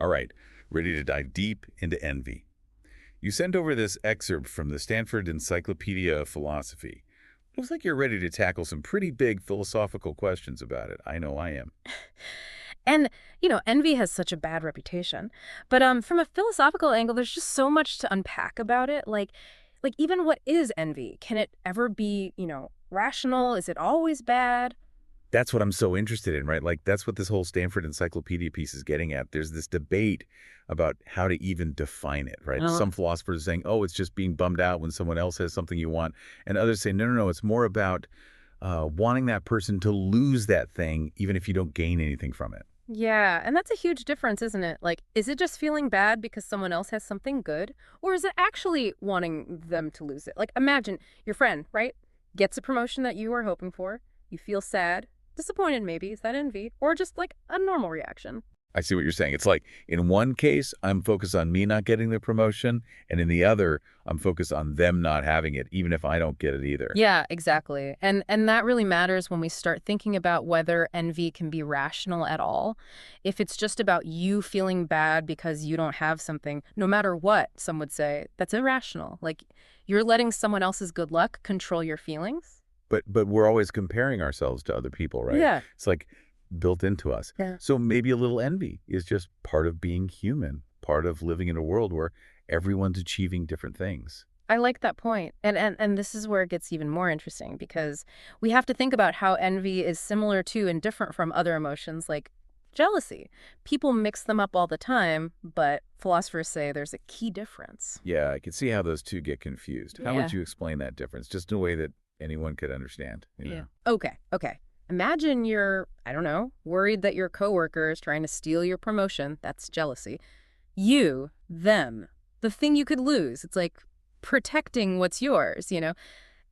All right, ready to dive deep into envy. You sent over this excerpt from the Stanford Encyclopedia of Philosophy. Looks like you're ready to tackle some pretty big philosophical questions about it. I know I am. And, envy has such a bad reputation. But from a philosophical angle, there's just so much to unpack about it. Like even what is envy? Can it ever be, rational? Is it always bad? That's what I'm so interested in, right? Like, that's what this whole Stanford Encyclopedia piece is getting at. There's this debate about how to even define it, right? Uh, Some philosophers are saying, oh, it's just being bummed out when someone else has something you want. And others say, no, no, no, it's more about wanting that person to lose that thing, even if you don't gain anything from it. Yeah, and that's a huge difference, isn't it? Like, is it just feeling bad because someone else has something good? Or is it actually wanting them to lose it? Like, imagine your friend, right? Gets a promotion that you were hoping for. You feel sad, disappointed maybe. Is that envy? Or just like a normal reaction? I see what you're saying. It's like in one case, I'm focused on me not getting the promotion, and in the other, I'm focused on them not having it, even if I don't get it either. Yeah, exactly. And that really matters when we start thinking about whether envy can be rational at all. If it's just about you feeling bad because you don't have something, no matter what, some would say, that's irrational. Like you're letting someone else's good luck control your feelings. But we're always comparing ourselves to other people, right? Yeah. It's like built into us. Yeah. So maybe a little envy is just part of being human, part of living in a world where everyone's achieving different things. I like that point. And this is where it gets even more interesting because we have to think about how envy is similar to and different from other emotions like jealousy. People mix them up all the time, but philosophers say there's a key difference. Yeah, I can see how those two get confused. How Yeah. would you explain that difference, just in a way that anyone could understand, Yeah. Okay. Imagine you're, I don't know, worried that your coworker is trying to steal your promotion. That's jealousy. You, them, the thing you could lose. It's like protecting what's yours.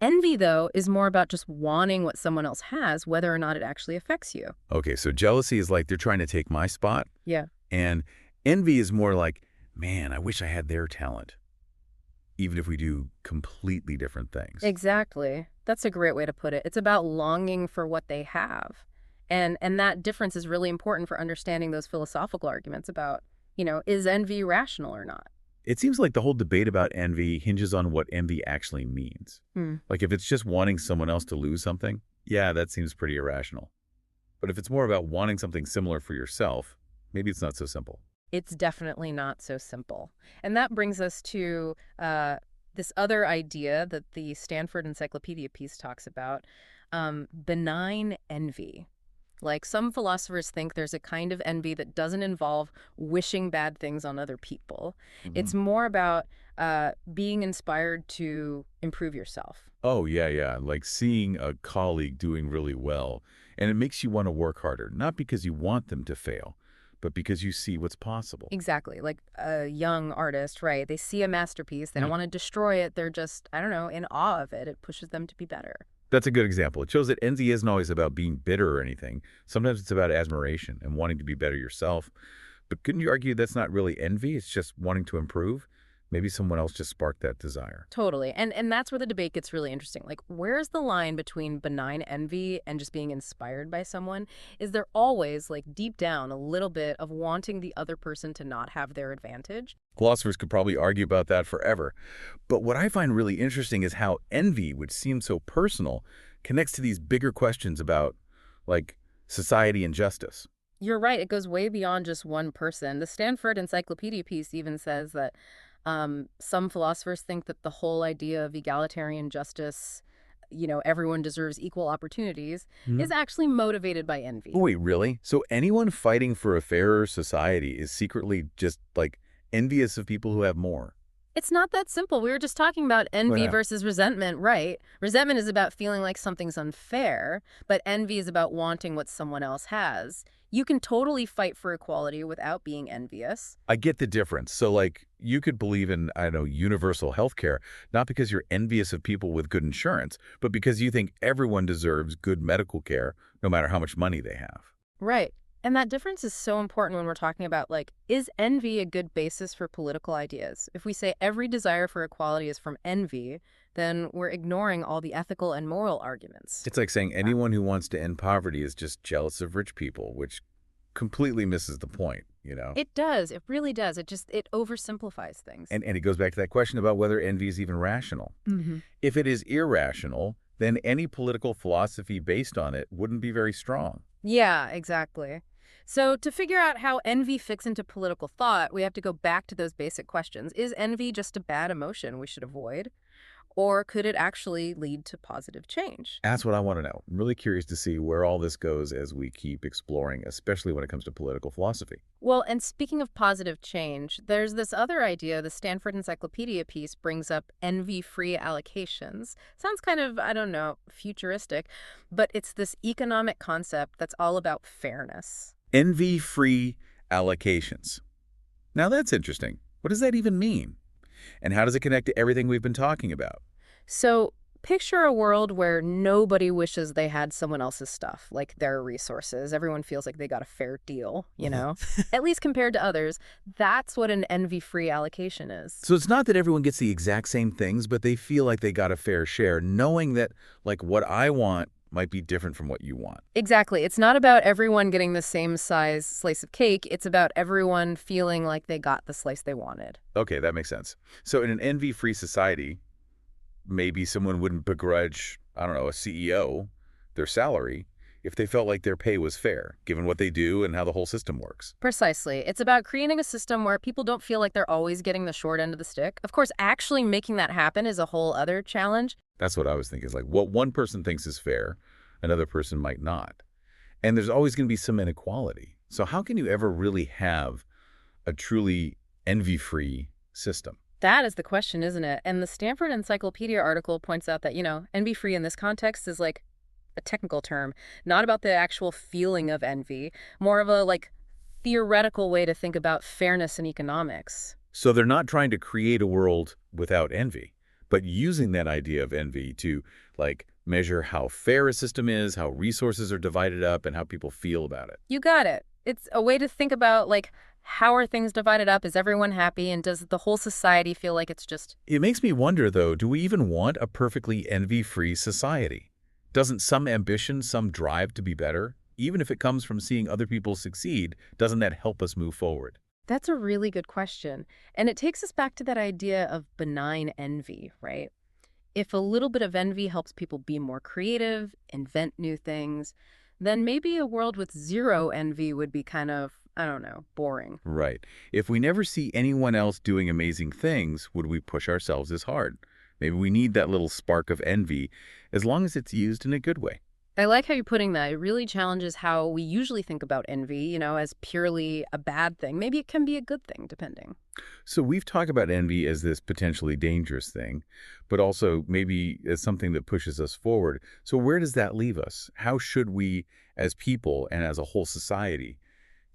Envy, though, is more about just wanting what someone else has, whether or not it actually affects you. Okay, so jealousy is like they're trying to take my spot, Yeah. and envy is more like, man, I wish I had their talent, even if we do completely different things. Exactly. That's a great way to put it. It's about longing for what they have. And that difference is really important for understanding those philosophical arguments about, is envy rational or not? It seems like the whole debate about envy hinges on what envy actually means. Hmm. Like if it's just wanting someone else to lose something, yeah, that seems pretty irrational. But if it's more about wanting something similar for yourself, maybe it's not so simple. It's definitely not so simple. And that brings us to this other idea that the Stanford Encyclopedia piece talks about, benign envy. Like some philosophers think there's a kind of envy that doesn't involve wishing bad things on other people. Hmm. It's more about being inspired to improve yourself. Oh, yeah, yeah. Like seeing a colleague doing really well, and it makes you want to work harder, not because you want them to fail, but because you see what's possible. Exactly. Like a young artist, right? They see a masterpiece. They don't Yeah. want to destroy it. They're just, I don't know, in awe of it. It pushes them to be better. That's a good example. It shows that envy isn't always about being bitter or anything. Sometimes it's about admiration and wanting to be better yourself. But couldn't you argue that's not really envy? It's just wanting to improve? Maybe someone else just sparked that desire. Totally. And that's where the debate gets really interesting. Like, where's the line between benign envy and just being inspired by someone? Is there always, like, deep down, a little bit of wanting the other person to not have their advantage? Philosophers could probably argue about that forever. But what I find really interesting is how envy, which seems so personal, connects to these bigger questions about, like, society and justice. You're right. It goes way beyond just one person. The Stanford Encyclopedia piece even says that some philosophers think that the whole idea of egalitarian justice, everyone deserves equal opportunities, is actually motivated by Oh, envy. wait, really? So anyone fighting for a fairer society is secretly just, like, envious of people who have more? It's not that simple. We were just talking about Oh, envy yeah. versus resentment, right? Resentment is about feeling like something's unfair, but envy is about wanting what someone else has. You can totally fight for equality without being envious. I get the difference. So, like, you could believe in, I don't know, universal health care, not because you're envious of people with good insurance, but because you think everyone deserves good medical care, no matter how much money they have. Right. And that difference is so important when we're talking about, like, is envy a good basis for political ideas? If we say every desire for equality is from envy, then we're ignoring all the ethical and moral arguments. It's like saying anyone who wants to end poverty is just jealous of rich people, which completely misses the point, you know? It does. It really does. It oversimplifies things. And it goes back to that question about whether envy is even rational. Hmm. If it is irrational, then any political philosophy based on it wouldn't be very strong. Yeah, exactly. So to figure out how envy fits into political thought, we have to go back to those basic questions. Is envy just a bad emotion we should avoid? Or could it actually lead to positive change? That's what I want to know. I'm really curious to see where all this goes as we keep exploring, especially when it comes to political philosophy. Well, and speaking of positive change, there's this other idea the Stanford Encyclopedia piece brings up envy-free allocations. Sounds kind of, I don't know, futuristic, but it's this economic concept that's all about fairness. Envy-free allocations. Now that's interesting. What does that even mean? And how does it connect to everything we've been talking about? So picture a world where nobody wishes they had someone else's stuff, like their resources. Everyone feels like they got a fair deal, you know? At least compared to others. That's what an envy-free allocation is. So it's not that everyone gets the exact same things, but they feel like they got a fair share, knowing that, like, what I want might be different from what you want. Exactly. It's not about everyone getting the same size slice of cake. It's about everyone feeling like they got the slice they wanted. Okay, that makes sense. So in an envy-free society, maybe someone wouldn't begrudge, I don't know, a CEO their salary if they felt like their pay was fair, given what they do and how the whole system works. Precisely. It's about creating a system where people don't feel like they're always getting the short end of the stick. Of course, actually making that happen is a whole other challenge. That's what I was thinking. Is like what one person thinks is fair, another person might not. And there's always going to be some inequality. So how can you ever really have a truly envy-free system? That is the question, isn't it? And the Stanford Encyclopedia article points out that, envy-free in this context is like a technical term, not about the actual feeling of envy, more of a theoretical way to think about fairness in economics. So they're not trying to create a world without envy, but using that idea of envy to, like, measure how fair a system is, how resources are divided up, and how people feel about it. You got it. It's a way to think about, how are things divided up? Is everyone happy? And does the whole society feel like it's just... It makes me wonder, though, do we even want a perfectly envy-free society? Doesn't some ambition, some drive to be better, even if it comes from seeing other people succeed, doesn't that help us move forward? That's a really good question. And it takes us back to that idea of benign envy, right? If a little bit of envy helps people be more creative, invent new things, then maybe a world with zero envy would be kind of, I don't know, boring. Right. If we never see anyone else doing amazing things, would we push ourselves as hard? Maybe we need that little spark of envy, as long as it's used in a good way. I like how you're putting that. It really challenges how we usually think about envy, as purely a bad thing. Maybe it can be a good thing, depending. So we've talked about envy as this potentially dangerous thing, but also maybe as something that pushes us forward. So where does that leave us? How should we, as people and as a whole society,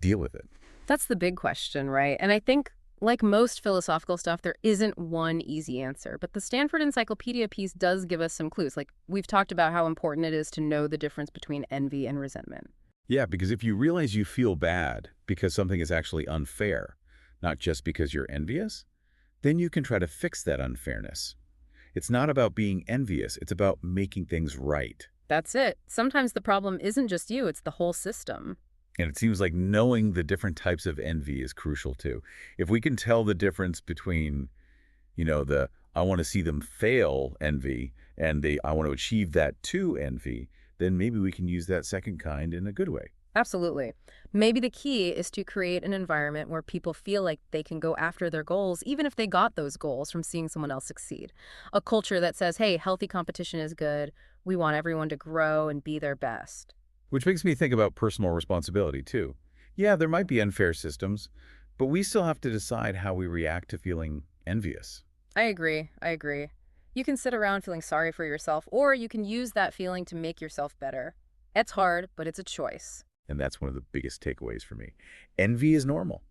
deal with it? That's the big question, right? And I think, like most philosophical stuff, there isn't one easy answer. But the Stanford Encyclopedia piece does give us some clues. Like, we've talked about how important it is to know the difference between envy and resentment. Yeah, because if you realize you feel bad because something is actually unfair, not just because you're envious, then you can try to fix that unfairness. It's not about being envious, it's about making things right. That's it. Sometimes the problem isn't just you, it's the whole system. And it seems like knowing the different types of envy is crucial too. If we can tell the difference between, the I want to see them fail envy and the I want to achieve that too envy, then maybe we can use that second kind in a good way. Absolutely. Maybe the key is to create an environment where people feel like they can go after their goals, even if they got those goals from seeing someone else succeed. A culture that says, hey, healthy competition is good. We want everyone to grow and be their best. Which makes me think about personal responsibility too. Yeah, there might be unfair systems, but we still have to decide how we react to feeling envious. I agree. You can sit around feeling sorry for yourself, or you can use that feeling to make yourself better. It's hard, but it's a choice. And that's one of the biggest takeaways for me. Envy is normal.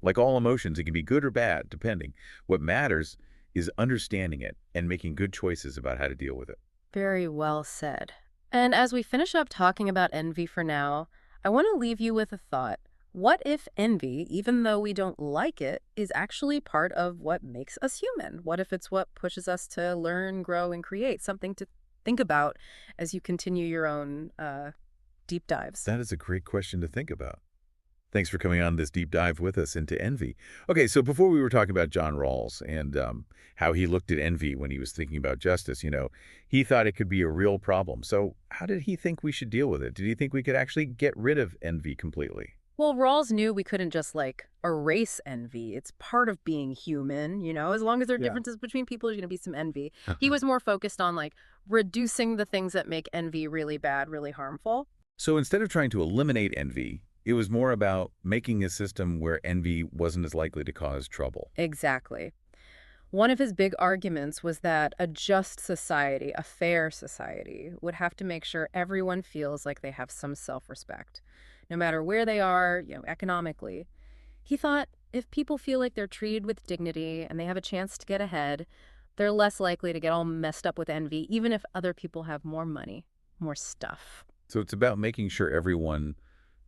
Like all emotions, it can be good or bad, depending. What matters is understanding it and making good choices about how to deal with it. Very well said. And as we finish up talking about envy for now, I want to leave you with a thought. What if envy, even though we don't like it, is actually part of what makes us human? What if it's what pushes us to learn, grow, and create? Something to think about as you continue your own deep dives. That is a great question to think about. Thanks for coming on this deep dive with us into envy. Okay, so before we were talking about John Rawls and how he looked at envy when he was thinking about justice, he thought it could be a real problem. So how did he think we should deal with it? Did he think we could actually get rid of envy completely? Well, Rawls knew we couldn't just, erase envy. It's part of being human, As long as there are Yeah. differences between people, there's going to be some envy. He was more focused on, reducing the things that make envy really bad, really harmful. So instead of trying to eliminate envy, it was more about making a system where envy wasn't as likely to cause trouble. Exactly. One of his big arguments was that a just society, a fair society, would have to make sure everyone feels like they have some self-respect, no matter where they are, economically. He thought if people feel like they're treated with dignity and they have a chance to get ahead, they're less likely to get all messed up with envy, even if other people have more money, more stuff. So it's about making sure everyone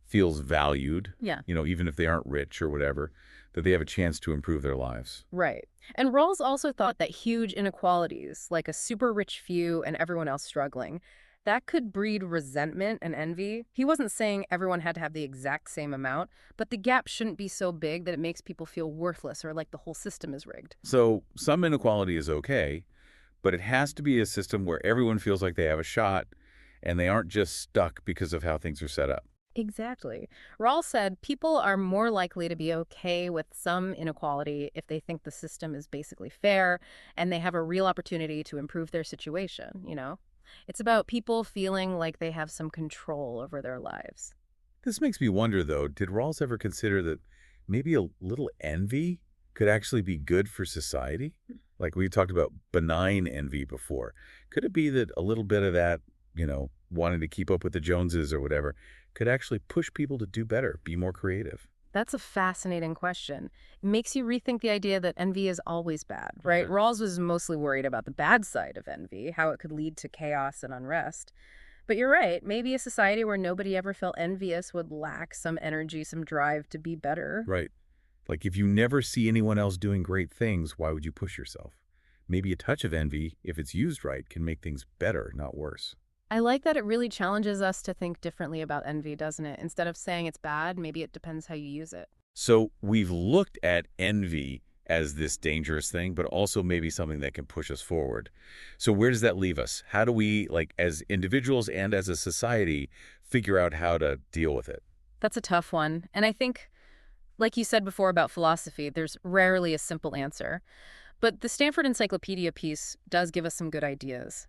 feels valued, Yeah. even if they aren't rich or whatever, that they have a chance to improve their lives. Right. And Rawls also thought that huge inequalities, like a super rich few and everyone else struggling, that could breed resentment and envy. He wasn't saying everyone had to have the exact same amount, but the gap shouldn't be so big that it makes people feel worthless or like the whole system is rigged. So some inequality is okay, but it has to be a system where everyone feels like they have a shot and they aren't just stuck because of how things are set up. Exactly. Rawls said people are more likely to be okay with some inequality if they think the system is basically fair and they have a real opportunity to improve their situation. It's about people feeling like they have some control over their lives. This makes me wonder, though, did Rawls ever consider that maybe a little envy could actually be good for society? Like we talked about benign envy before. Could it be that a little bit of that, wanting to keep up with the Joneses or whatever, could actually push people to do better, be more creative? That's a fascinating question. It makes you rethink the idea that envy is always bad, right? Okay. Rawls was mostly worried about the bad side of envy, how it could lead to chaos and unrest. But you're right, maybe a society where nobody ever felt envious would lack some energy, some drive to be better. Right. Like if you never see anyone else doing great things, why would you push yourself? Maybe a touch of envy, if it's used right, can make things better, not worse. I like that it really challenges us to think differently about envy, doesn't it? Instead of saying it's bad, maybe it depends how you use it. So we've looked at envy as this dangerous thing, but also maybe something that can push us forward. So where does that leave us? How do we, like as individuals and as a society, figure out how to deal with it? That's a tough one. And I think, like you said before about philosophy, there's rarely a simple answer. But the Stanford Encyclopedia piece does give us some good ideas.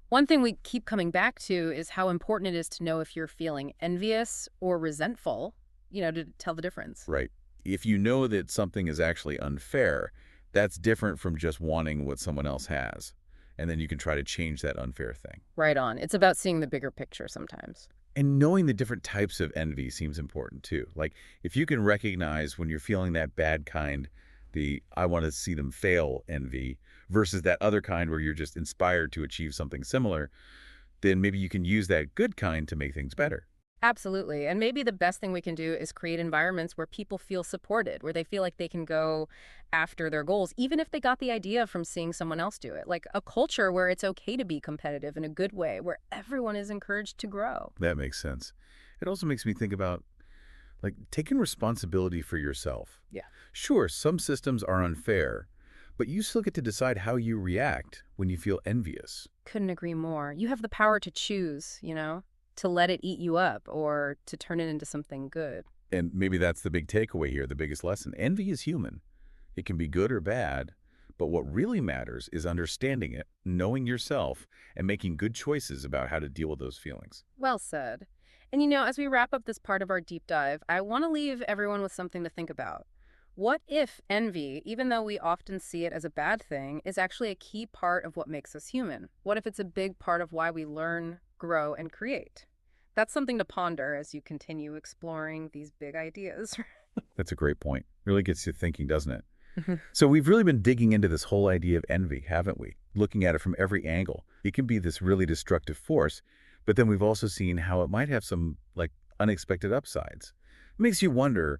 One thing we keep coming back to is how important it is to know if you're feeling envious or resentful, to tell the difference. Right. If you know that something is actually unfair, that's different from just wanting what someone else has. And then you can try to change that unfair thing. Right on. It's about seeing the bigger picture sometimes. And knowing the different types of envy seems important too. Like if you can recognize when you're feeling that bad kind, the I want to see them fail envy versus that other kind where you're just inspired to achieve something similar, then maybe you can use that good kind to make things better. Absolutely. And maybe the best thing we can do is create environments where people feel supported, where they feel like they can go after their goals, even if they got the idea from seeing someone else do it. Like a culture where it's okay to be competitive in a good way, where everyone is encouraged to grow. That makes sense. It also makes me think about like taking responsibility for yourself. Yeah. Sure, some systems are unfair, but you still get to decide how you react when you feel envious. Couldn't agree more. You have the power to choose, to let it eat you up or to turn it into something good. And maybe that's the big takeaway here, the biggest lesson. Envy is human. It can be good or bad, but what really matters is understanding it, knowing yourself, and making good choices about how to deal with those feelings. Well said. And as we wrap up this part of our deep dive, I want to leave everyone with something to think about. What if envy, even though we often see it as a bad thing, is actually a key part of what makes us human? What if it's a big part of why we learn, grow, and create? That's something to ponder as you continue exploring these big ideas. That's a great point. Really gets you thinking, doesn't it? Mhm. So we've really been digging into this whole idea of envy, haven't we? Looking at it from every angle. It can be this really destructive force, but then we've also seen how it might have some like unexpected upsides. It makes you wonder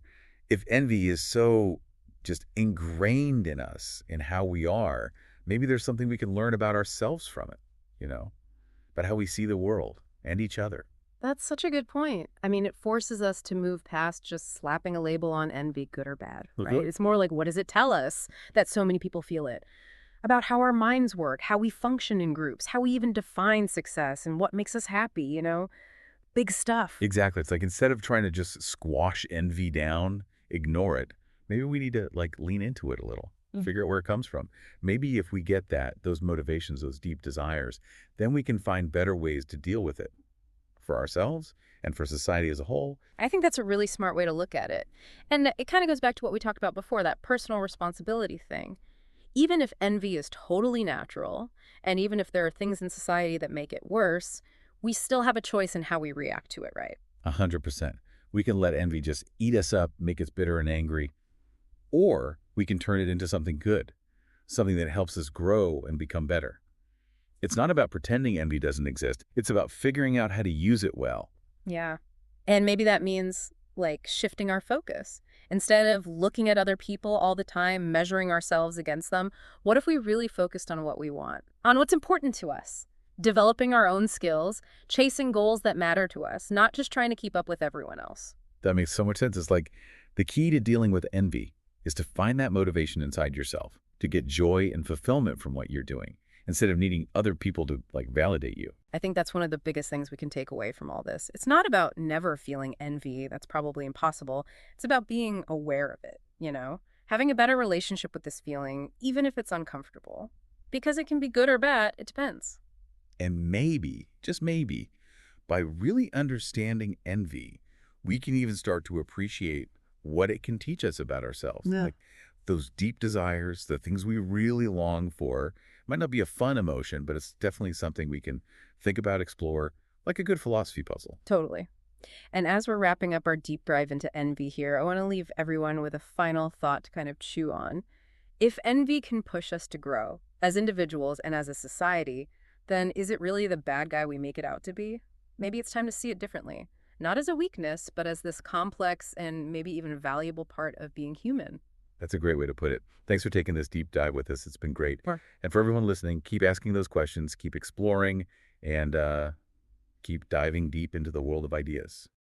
if envy is so just ingrained in us, in how we are, maybe there's something we can learn about ourselves from it, about how we see the world and each other. That's such a good point. I mean, it forces us to move past just slapping a label on envy, good or bad, right? Okay. It's more like, what does it tell us that so many people feel it? About how our minds work, how we function in groups, how we even define success and what makes us happy, Big stuff. Exactly. It's like instead of trying to just squash envy down, ignore it, maybe we need to like lean into it a little, Mm. figure out where it comes from. Maybe if we get those motivations, those deep desires, then we can find better ways to deal with it for ourselves and for society as a whole. I think that's a really smart way to look at it. And it kind of goes back to what we talked about before, that personal responsibility thing. Even if envy is totally natural, and even if there are things in society that make it worse, we still have a choice in how we react to it, right? 100%. We can let envy just eat us up, make us bitter and angry, or we can turn it into something good, something that helps us grow and become better. It's not about pretending envy doesn't exist. It's about figuring out how to use it well. Yeah. And maybe that means like shifting our focus. Instead of looking at other people all the time, measuring ourselves against them, what if we really focused on what we want, on what's important to us? Developing our own skills, chasing goals that matter to us, not just trying to keep up with everyone else. That makes so much sense. It's like the key to dealing with envy is to find that motivation inside yourself, to get joy and fulfillment from what you're doing, instead of needing other people to like validate you. I think that's one of the biggest things we can take away from all this. It's not about never feeling envy. That's probably impossible. It's about being aware of it. Having a better relationship with this feeling, even if it's uncomfortable. Because it can be good or bad, it depends. And maybe, just maybe, by really understanding envy, we can even start to appreciate what it can teach us about ourselves. Yeah. Like those deep desires, the things we really long for, might not be a fun emotion, but it's definitely something we can think about, explore, like a good philosophy puzzle. Totally. And as we're wrapping up our deep dive into envy here, I want to leave everyone with a final thought to kind of chew on. If envy can push us to grow as individuals and as a society, then is it really the bad guy we make it out to be? Maybe it's time to see it differently. Not as a weakness, but as this complex and maybe even valuable part of being human. That's a great way to put it. Thanks for taking this deep dive with us. It's been great. Sure. And for everyone listening, keep asking those questions, keep exploring, and keep diving deep into the world of ideas.